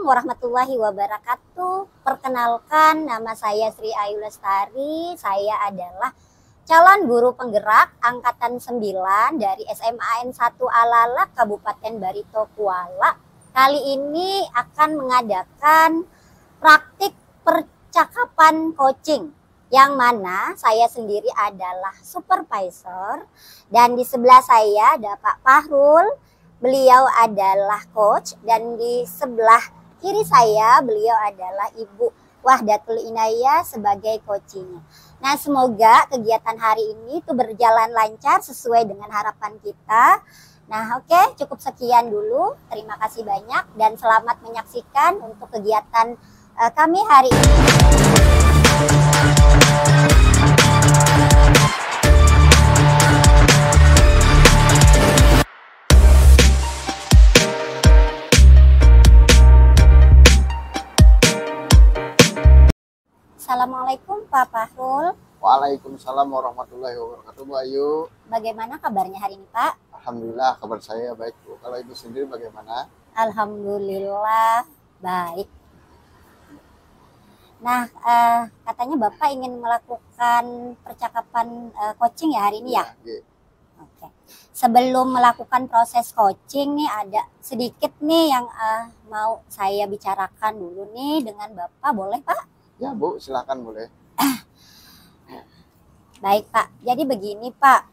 warahmatullahi wabarakatuh. Perkenalkan, nama saya Sri Ayu Lestari. Saya adalah calon guru penggerak angkatan 9 dari SMA N1 Alala Kabupaten Barito Kuala. Kali ini akan mengadakan praktik percakapan coaching, yang mana saya sendiri adalah supervisor dan di sebelah saya ada Pak Fahrul. Beliau adalah coach dan di sebelah kiri saya beliau adalah Ibu Wahdatul Inayah sebagai coachingnya. Nah, semoga kegiatan hari ini itu berjalan lancar sesuai dengan harapan kita. Nah, oke, cukup sekian dulu. Terima kasih banyak dan selamat menyaksikan untuk kegiatan kami hari ini. Assalamualaikum Pak Fahrul. Waalaikumsalam warahmatullahi wabarakatuh, Bu Ayu. Bagaimana kabarnya hari ini, Pak? Alhamdulillah, kabar saya baik, Bu. Kalau Ibu sendiri bagaimana? Alhamdulillah baik. Nah, katanya Bapak ingin melakukan percakapan coaching ya hari ini ya? Iya. Oke. Sebelum melakukan proses coaching nih, ada sedikit nih yang mau saya bicarakan dulu nih dengan Bapak, boleh Pak? Ya, Bu, silakan boleh. Baik Pak, jadi begini Pak,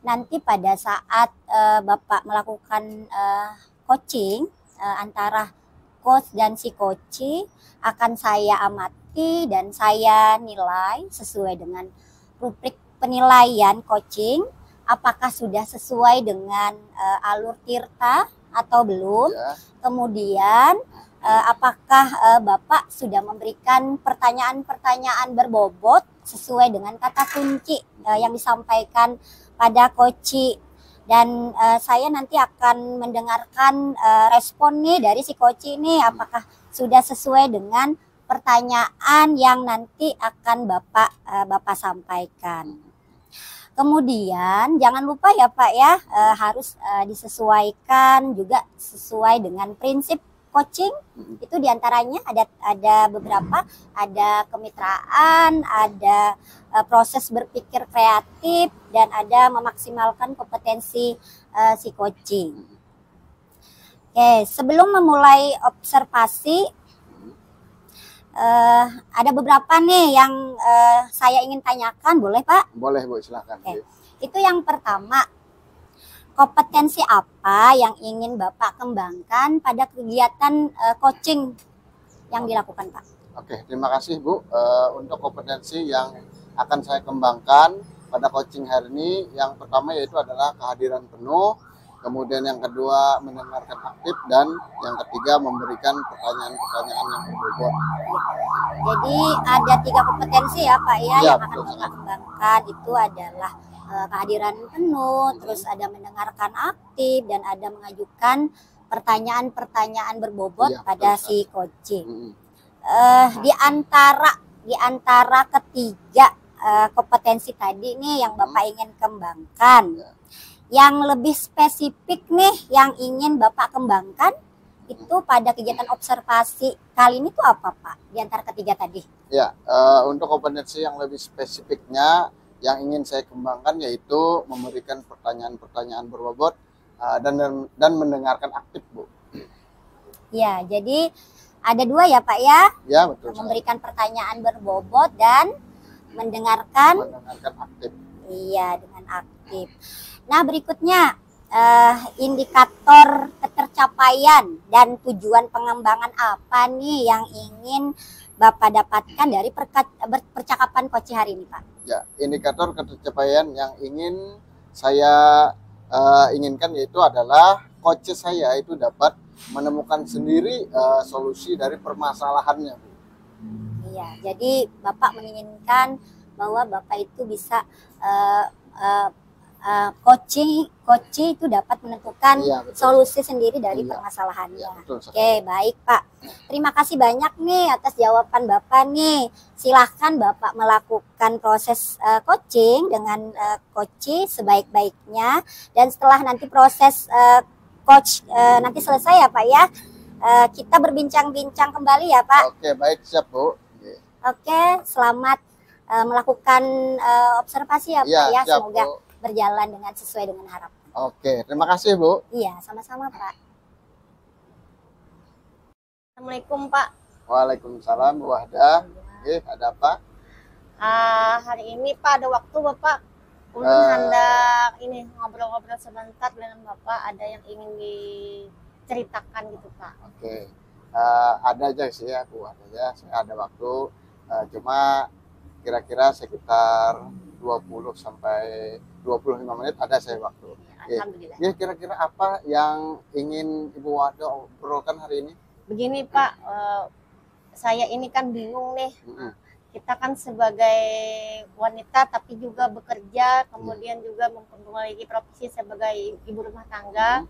nanti pada saat Bapak melakukan coaching antara coach dan si coach akan saya amati dan saya nilai sesuai dengan rubrik penilaian coaching, apakah sudah sesuai dengan alur tirta atau belum, Ya. kemudian apakah Bapak sudah memberikan pertanyaan-pertanyaan berbobot sesuai dengan kata kunci yang disampaikan pada coach, dan saya nanti akan mendengarkan respon nih dari si coach ini apakah sudah sesuai dengan pertanyaan yang nanti akan Bapak sampaikan. Kemudian jangan lupa ya Pak ya, harus disesuaikan juga sesuai dengan prinsip coaching. Itu diantaranya ada beberapa, ada kemitraan, ada proses berpikir kreatif, dan ada memaksimalkan kompetensi si coaching. Oke, sebelum memulai observasi, ada beberapa nih yang saya ingin tanyakan, boleh Pak? Boleh, Bu, silakan. Oke. Itu yang pertama, kompetensi apa yang ingin Bapak kembangkan pada kegiatan coaching yang dilakukan Pak? Oke, terima kasih, Bu. Untuk kompetensi yang akan saya kembangkan pada coaching hari ini, yang pertama yaitu adalah kehadiran penuh, kemudian yang kedua mendengarkan aktif, dan yang ketiga memberikan pertanyaan-pertanyaan yang berbobot. Jadi ada 3 kompetensi ya Pak ya, Ya, yang akan betul Bapak sekali. kembangkan. Itu adalah kehadiran penuh, terus ada mendengarkan aktif, dan ada mengajukan pertanyaan-pertanyaan berbobot Iya, pada betul si coaching. Mm-mm. Di antara ketiga kompetensi tadi nih yang Bapak ingin kembangkan, Ya. yang lebih spesifik nih yang ingin Bapak kembangkan itu pada kegiatan observasi kali ini tuh apa Pak? Di antara ketiga tadi. Ya, untuk kompetensi yang lebih spesifiknya yang ingin saya kembangkan yaitu memberikan pertanyaan-pertanyaan berbobot dan mendengarkan aktif, Bu. Ya, jadi ada 2 ya Pak ya, Ya, betul. memberikan pertanyaan berbobot dan mendengarkan. Mendengarkan aktif. Iya, dengan aktif. Nah, berikutnya indikator ketercapaian dan tujuan pengembangan apa nih yang ingin Bapak dapatkan dari percakapan coaching hari ini Pak? Ya, indikator ketercapaian yang ingin saya inginkan yaitu adalah coach saya itu dapat menemukan sendiri solusi dari permasalahannya, Bu. Iya, jadi Bapak menginginkan bahwa Bapak itu bisa coaching itu dapat menentukan Iya, betul. solusi sendiri dari Iya. permasalahannya. Ya, betul sekali. Oke, baik Pak. Terima kasih banyak nih atas jawaban Bapak nih. Silahkan Bapak melakukan proses coaching dengan coach sebaik-baiknya. Dan setelah nanti proses coach nanti selesai ya Pak ya, kita berbincang-bincang kembali ya Pak. Oke, baik, siap Bu. Oke, selamat melakukan observasi ya Pak Iya, ya. siap, Semoga Bu. berjalan dengan sesuai dengan harapan. Oke, terima kasih Bu. Iya, sama-sama Pak. Assalamualaikum Pak. Waalaikumsalam Bu Wahdah. Ada apa? Hari ini Pak ada waktu Bapak ulun hendak ini ngobrol-ngobrol sebentar dengan Bapak, ada yang ingin diceritakan gitu Pak. Oke, ada aja sih aku ada ya, saya ada waktu, cuma kira-kira sekitar 20 sampai 25 menit ada saya waktu. Alhamdulillah. Ya, kira-kira apa yang ingin Ibu Wahdah obrolkan hari ini? Begini Pak, saya ini kan bingung nih. Kita kan sebagai wanita tapi juga bekerja, kemudian juga memiliki profesi sebagai ibu rumah tangga.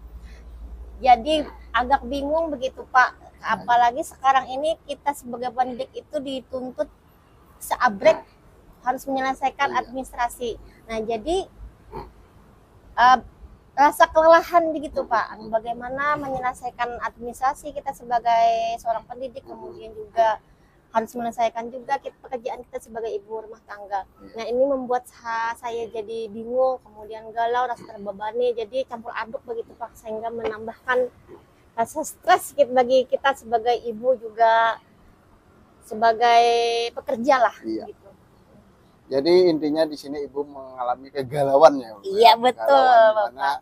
Jadi agak bingung begitu Pak. Apalagi sekarang ini kita sebagai pendidik itu dituntut seabrek harus menyelesaikan administrasi. Nah jadi rasa kelelahan begitu Pak. Bagaimana menyelesaikan administrasi kita sebagai seorang pendidik, kemudian juga harus menyelesaikan juga pekerjaan kita sebagai ibu rumah tangga. Nah ini membuat saya jadi bingung, kemudian galau, rasa terbebani, jadi campur aduk begitu Pak, sehingga menambahkan rasa stres bagi kita sebagai ibu juga sebagai pekerja lah. Iya. Gitu. Jadi intinya di sini Ibu mengalami kegalauan ya Bu? Iya betul Bapak.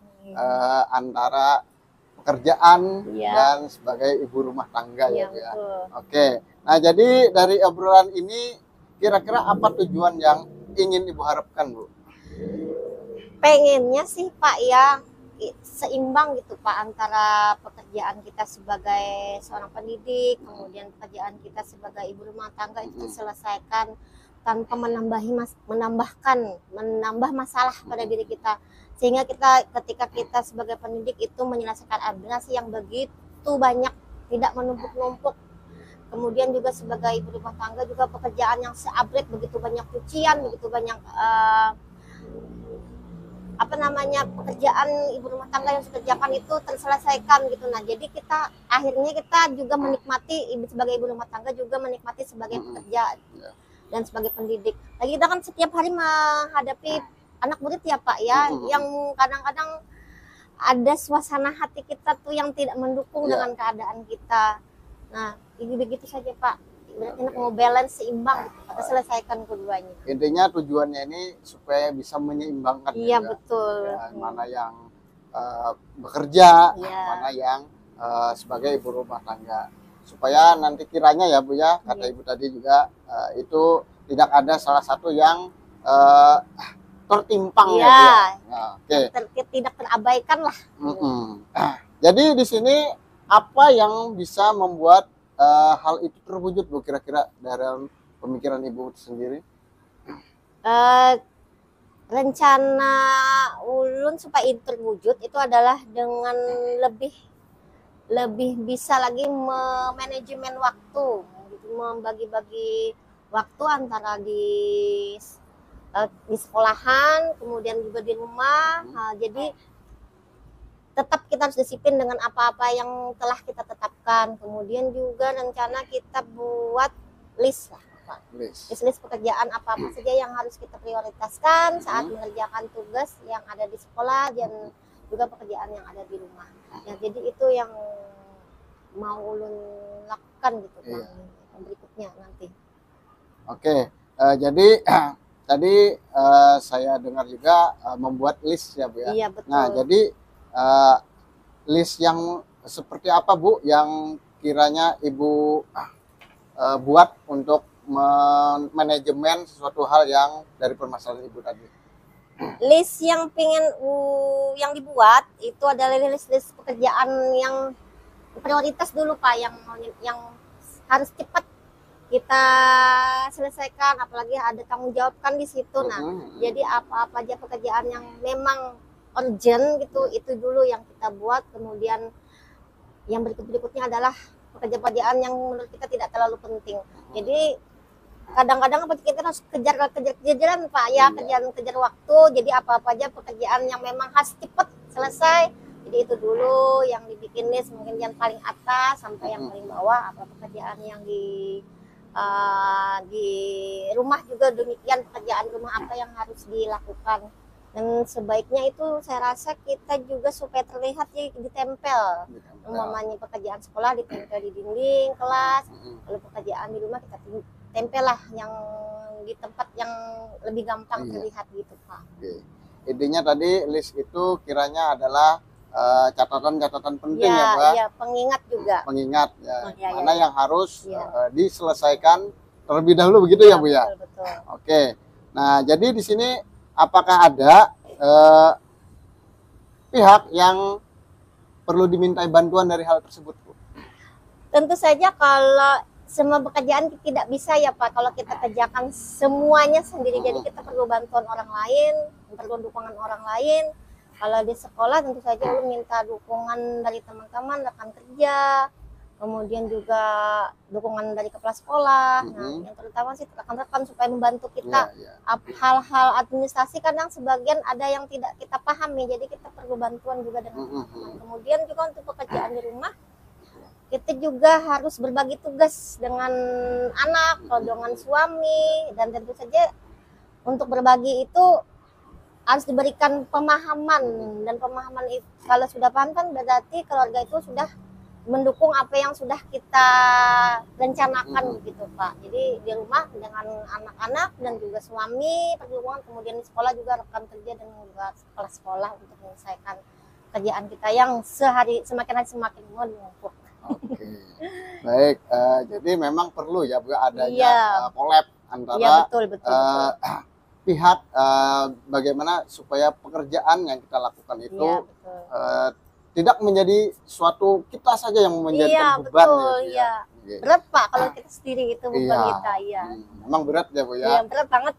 Antara pekerjaan dan sebagai ibu rumah tangga ya Bu ya. Oke. Nah, jadi dari obrolan ini kira-kira apa tujuan yang ingin Ibu harapkan, Bu? Pengennya sih Pak ya seimbang gitu Pak antara pekerjaan kita sebagai seorang pendidik, kemudian pekerjaan kita sebagai ibu rumah tangga itu diselesaikan tanpa menambah masalah pada diri kita. Sehingga kita ketika kita sebagai pendidik itu menyelesaikan administrasi yang begitu banyak, tidak menumpuk-numpuk. Kemudian juga sebagai ibu rumah tangga juga pekerjaan yang seabrek, begitu banyak cucian, begitu banyak pekerjaan ibu rumah tangga yang dikerjakan itu terselesaikan gitu. Nah jadi akhirnya kita juga menikmati sebagai ibu rumah tangga, juga menikmati sebagai pekerja dan sebagai pendidik. Lagi kita kan setiap hari menghadapi anak murid ya Pak ya, yang kadang-kadang ada suasana hati kita tuh yang tidak mendukung dengan keadaan kita. Nah, ini begitu saja Pak. Berarti mau balance seimbang, kita selesaikan keduanya. Intinya tujuannya ini supaya bisa menyeimbangkan. Iya betul. Ya, mana yang bekerja, Iya. mana yang sebagai ibu rumah tangga. Supaya nanti kiranya ya Bu ya, kata Ibu tadi juga itu tidak ada salah satu yang tertimpang ya Bu ya. Nah, Tidak terabaikan lah. Jadi di sini apa yang bisa membuat hal itu terwujud Bu kira-kira dalam pemikiran Ibu sendiri? Rencana ulun supaya itu terwujud itu adalah dengan lebih bisa lagi manajemen waktu, gitu, membagi-bagi waktu antara di sekolahan, kemudian juga di rumah. Jadi tetap kita harus disiplin dengan apa-apa yang telah kita tetapkan. Kemudian juga rencana kita buat list lah, Pak. List pekerjaan apa-apa saja yang harus kita prioritaskan saat mengerjakan tugas yang ada di sekolah dan juga pekerjaan yang ada di rumah. Ya, jadi itu yang mau ulun lakukan gitu Pak, berikutnya nanti. Oke, jadi tadi saya dengar juga membuat list ya Bu ya. Iya betul. Nah, jadi list yang seperti apa Bu yang kiranya Ibu buat untuk manajemen sesuatu hal yang dari permasalahan Ibu tadi? List yang yang dibuat itu adalah list pekerjaan yang prioritas dulu Pak, yang harus cepat kita selesaikan, apalagi ada tanggung jawab kan di situ. Nah, jadi apa-apa aja pekerjaan yang memang urgent gitu, itu dulu yang kita buat. Kemudian yang berikutnya adalah pekerjaan yang menurut kita tidak terlalu penting. Jadi kadang-kadang kita harus kejar-kejaran Pak ya, kejar waktu. Jadi apa-apa aja pekerjaan yang memang harus cepat selesai, jadi Jadi itu dulu yang dibikin list, mungkin yang paling atas sampai yang paling bawah, apa pekerjaan yang di rumah juga demikian, pekerjaan rumah apa yang harus dilakukan. Dan sebaiknya itu saya rasa kita juga supaya terlihat ya ditempel. Umpamanya pekerjaan sekolah ditempel di dinding kelas, lalu pekerjaan di rumah kita tempel lah yang di tempat yang lebih gampang terlihat gitu Pak. Oke. Intinya tadi list itu kiranya adalah catatan-catatan penting ya Pak? Iya, pengingat juga. Pengingat ya, Iya, mana iya. yang harus Iya. Diselesaikan terlebih dahulu begitu ya Bu ya? Betul, betul. Oke. Nah, jadi di sini apakah ada pihak yang perlu dimintai bantuan dari hal tersebut, Bu? Tentu saja kalau semua pekerjaan tidak bisa ya Pak, kalau kita kerjakan semuanya sendiri. Jadi kita perlu bantuan orang lain, perlu dukungan orang lain. Kalau di sekolah tentu saja lu minta dukungan dari teman-teman, rekan kerja, kemudian juga dukungan dari kepala sekolah. Nah, yang terutama sih rekan-rekan supaya membantu kita. Hal-hal administrasi kadang sebagian ada yang tidak kita pahami, jadi kita perlu bantuan juga dengan teman-teman. Kemudian juga untuk pekerjaan di rumah, kita juga harus berbagi tugas dengan anak, dengan suami, dan tentu saja untuk berbagi itu harus diberikan pemahaman, dan pemahaman itu kalau sudah paham kan berarti keluarga itu sudah mendukung apa yang sudah kita rencanakan begitu Pak. Jadi di rumah dengan anak-anak dan juga suami perjuangan, kemudian di sekolah juga rekan kerja dan juga kepala sekolah untuk menyelesaikan kerjaan kita yang semakin hari semakin menumpuk. Oke, baik. Jadi memang perlu ya Bu adanya collab antara betul. pihak bagaimana supaya pekerjaan yang kita lakukan itu tidak menjadi suatu kita saja yang menjadi beban. Iya. Berat Pak kalau kita sendiri itu beban kita. Memang berat ya Bu ya. Iya, berat banget.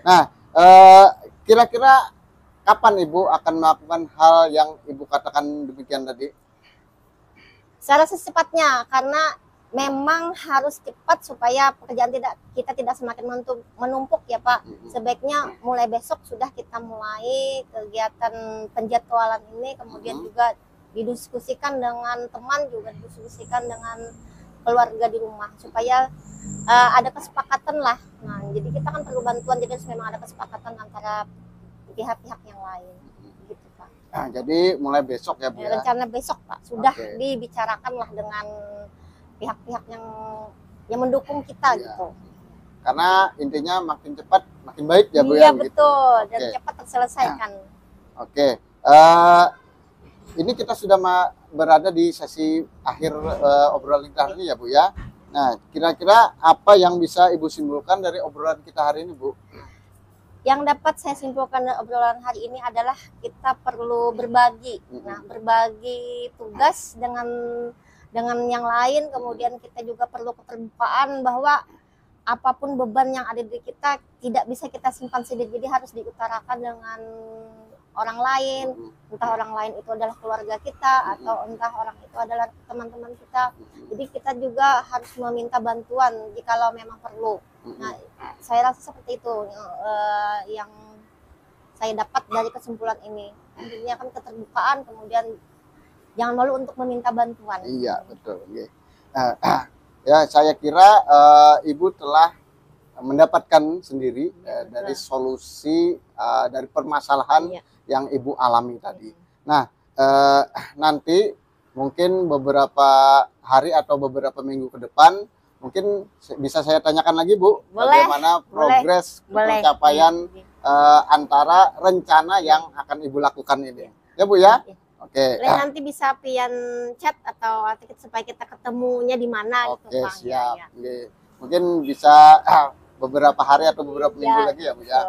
Nah, kira-kira kapan Ibu akan melakukan hal yang Ibu katakan demikian tadi? Secara secepatnya, karena memang harus cepat supaya pekerjaan kita tidak semakin menumpuk ya Pak. Sebaiknya mulai besok sudah kita mulai kegiatan penjadwalan ini, kemudian juga didiskusikan dengan teman, juga didiskusikan dengan keluarga di rumah supaya ada kesepakatan lah. Nah, jadi kita kan perlu bantuan, jadi memang ada kesepakatan antara pihak-pihak yang lain. Gitu Pak. Nah, jadi mulai besok ya Bu ya? Rencana besok Pak, sudah dibicarakan lah dengan pihak-pihak yang mendukung kita gitu. Karena intinya makin cepat makin baik ya Bu ya? Iya gitu. betul, dan cepat terselesaikan. Oke. Ini kita sudah berada di sesi akhir obrolan kita hari ini ya Bu ya. Nah, kira-kira apa yang bisa Ibu simpulkan dari obrolan kita hari ini Bu? Yang dapat saya simpulkan dari obrolan hari ini adalah kita perlu berbagi. Nah, berbagi tugas dengan yang lain, kemudian kita juga perlu keterbukaan bahwa apapun beban yang ada di kita tidak bisa kita simpan sendiri, jadi harus diutarakan dengan orang lain, entah orang lain itu adalah keluarga kita atau entah orang itu adalah teman-teman kita. Jadi kita juga harus meminta bantuan jikalau memang perlu. Nah, saya rasa seperti itu yang saya dapat dari kesimpulan ini. Intinya kan keterbukaan, kemudian jangan malu untuk meminta bantuan. Iya betul. Ya saya kira Ibu telah mendapatkan sendiri dari solusi dari permasalahan yang Ibu alami tadi. Nah nanti mungkin beberapa hari atau beberapa minggu ke depan mungkin bisa saya tanyakan lagi Bu, bagaimana progres pencapaian antara rencana yang akan Ibu lakukan ini. Ya Bu ya. Oke. Nanti bisa pian chat atau supaya kita ketemunya di mana gitu Pak. Siap. Ya. Mungkin bisa beberapa hari atau beberapa minggu lagi ya Bu ya.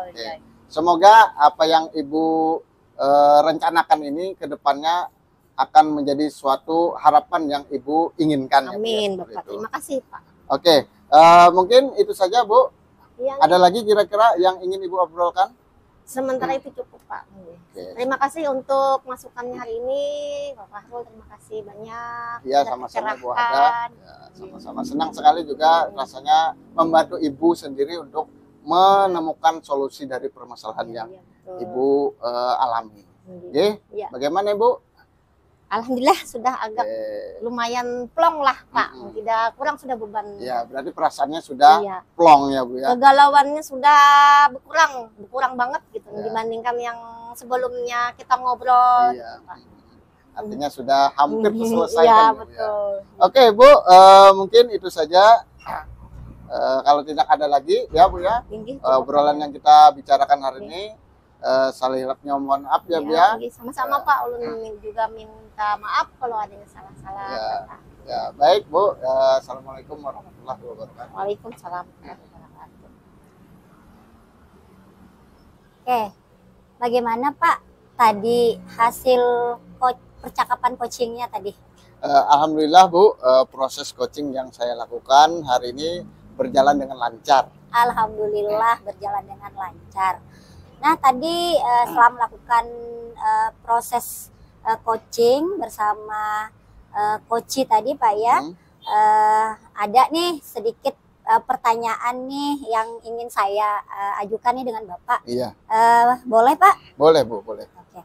Semoga apa yang Ibu rencanakan ini ke depannya akan menjadi suatu harapan yang Ibu inginkan. Amin Bapak. Terima kasih Pak. Oke. Mungkin itu saja Bu. Ada lagi kira-kira yang ingin Ibu obrolkan? Sementara itu cukup Pak. Terima kasih untuk masukannya hari ini Bapak Fahrul, terima kasih banyak. Iya sama-sama Bu Ada. Sama-sama senang sekali juga rasanya membantu Ibu sendiri untuk menemukan solusi dari permasalahan yang Ibu alami. Oke, Ya. bagaimana Ibu? Alhamdulillah sudah agak lumayan plong lah Pak, tidak kurang sudah beban. Ya, berarti perasaannya sudah Iya. plong ya Bu ya. Kegalauannya sudah berkurang banget gitu Ya. dibandingkan yang sebelumnya kita ngobrol. Iya. Gitu, Pak. Artinya sudah hampir terselesaikan. Iya, ya, Bu, ya. betul. Oke Bu, mungkin itu saja. Kalau tidak ada lagi ya Bu ya, Tinggi, obrolan yang kita bicarakan hari ini, salihnya mohon maaf ya Bu ya. Sama-sama Pak, ulun juga minta maaf kalau ada yang salah-salah. Ya. kata. Ya, baik Bu. Assalamualaikum warahmatullahi wabarakatuh. Waalaikumsalam warahmatullahi wabarakatuh. Oke, bagaimana Pak tadi hasil percakapan coachingnya tadi? Alhamdulillah Bu, proses coaching yang saya lakukan hari ini berjalan dengan lancar. Alhamdulillah berjalan dengan lancar. Nah tadi setelah melakukan proses coaching bersama coach tadi Pak ya, ada nih sedikit pertanyaan nih yang ingin saya ajukan nih dengan Bapak. Iya. Boleh Pak? Boleh Bu, boleh. Oke.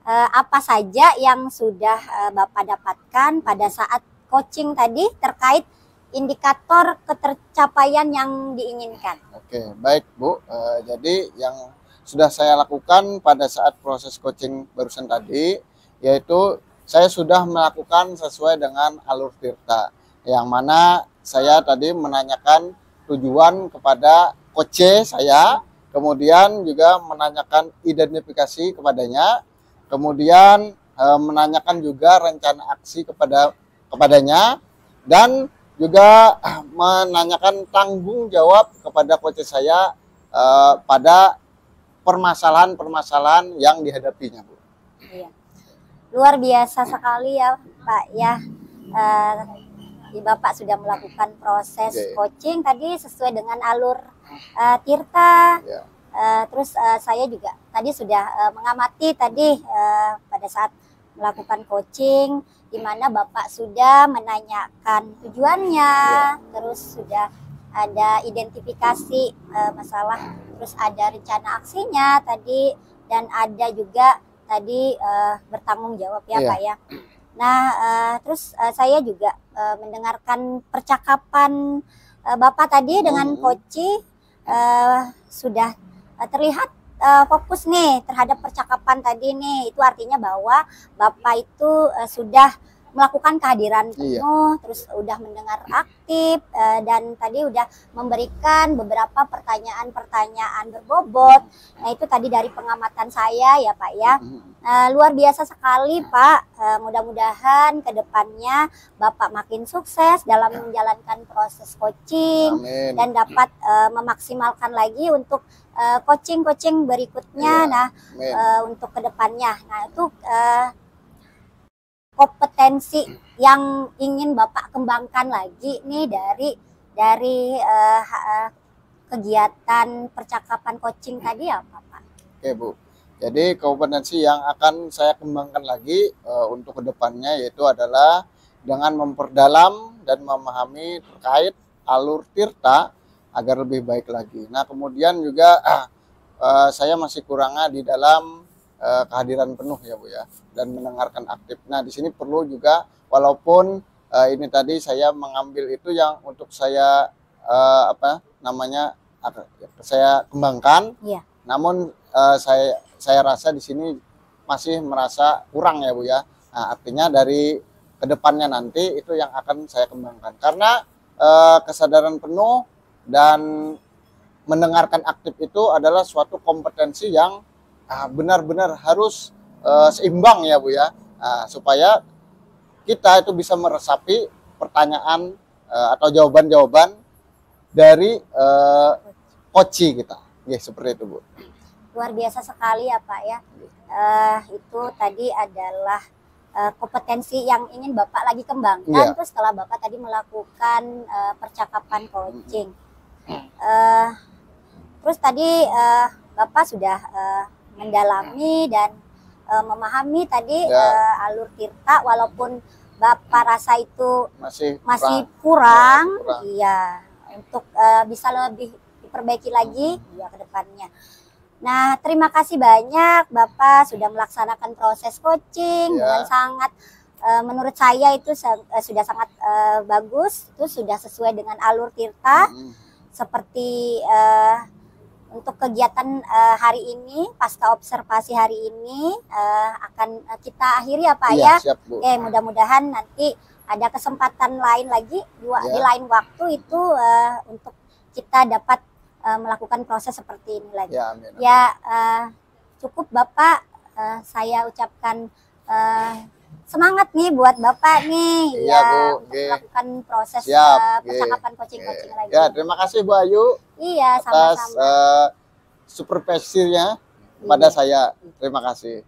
Apa saja yang sudah Bapak dapatkan pada saat coaching tadi terkait indikator ketercapaian yang diinginkan? Oke, baik Bu. Jadi yang sudah saya lakukan pada saat proses coaching barusan tadi, yaitu saya sudah melakukan sesuai dengan alur tirta, yang mana saya tadi menanyakan tujuan kepada coach saya, kemudian juga menanyakan identifikasi kepadanya, kemudian menanyakan juga rencana aksi kepadanya, dan juga menanyakan tanggung jawab kepada coach saya pada permasalahan-permasalahan yang dihadapinya, Bu. Iya. Luar biasa sekali ya Pak ya. Bapak sudah melakukan proses coaching tadi sesuai dengan alur tirta. Ya. Terus saya juga tadi sudah mengamati tadi pada saat melakukan coaching, di mana Bapak sudah menanyakan tujuannya, terus sudah ada identifikasi masalah, terus ada rencana aksinya tadi, dan ada juga tadi bertanggung jawab ya Pak ya. Nah terus saya juga mendengarkan percakapan Bapak tadi dengan coach, sudah terlihat fokus nih terhadap percakapan tadi nih. Itu artinya bahwa Bapak itu sudah melakukan kehadiran penuh, terus udah mendengar aktif, dan tadi udah memberikan beberapa pertanyaan-pertanyaan berbobot. Nah itu tadi dari pengamatan saya ya Pak ya. Luar biasa sekali Pak. Mudah-mudahan ke depannya Bapak makin sukses dalam menjalankan proses coaching. Amin. Dan dapat memaksimalkan lagi untuk coaching-coaching berikutnya. Nah untuk ke depannya. Nah itu kompetensi yang ingin Bapak kembangkan lagi nih dari kegiatan percakapan coaching tadi apa Pak? Oke Bu, jadi kompetensi yang akan saya kembangkan lagi untuk kedepannya yaitu adalah dengan memperdalam dan memahami terkait alur tirta agar lebih baik lagi. Nah kemudian juga saya masih kurangnya di dalam kehadiran penuh ya Bu ya, dan mendengarkan aktif. Nah di sini perlu juga, walaupun ini tadi saya mengambil itu yang untuk saya saya kembangkan, namun saya rasa di sini masih merasa kurang ya Bu ya. Nah, artinya dari kedepannya nanti itu yang akan saya kembangkan, karena kesadaran penuh dan mendengarkan aktif itu adalah suatu kompetensi yang benar-benar harus seimbang ya Bu ya, supaya kita itu bisa meresapi pertanyaan atau jawaban-jawaban dari coach kita. Ya seperti itu Bu. Luar biasa sekali ya Pak ya. Itu tadi adalah kompetensi yang ingin Bapak lagi kembangkan terus setelah Bapak tadi melakukan percakapan coaching. Terus tadi Bapak sudah mendalami dan memahami tadi alur tirta, walaupun Bapak rasa itu masih kurang. Iya, untuk bisa lebih diperbaiki lagi ya ke depannya. Nah, terima kasih banyak Bapak sudah melaksanakan proses coaching Ya. dengan sangat menurut saya itu sudah sangat bagus, itu sudah sesuai dengan alur Tirta. Seperti untuk kegiatan hari ini, pasca observasi hari ini akan kita akhiri ya Pak Iya, ya. siap, Bu. Oke, mudah-mudahan nanti ada kesempatan lain lagi di lain waktu itu untuk kita dapat melakukan proses seperti ini lagi. Ya, amin. Ya, cukup Bapak, saya ucapkan semangat nih buat Bapak nih Iya, ya Bu. untuk melakukan proses Siap. percakapan coaching lagi. Ya, terima kasih Bu Ayu Iya, atas sama-sama. supervisinya pada saya. Terima kasih.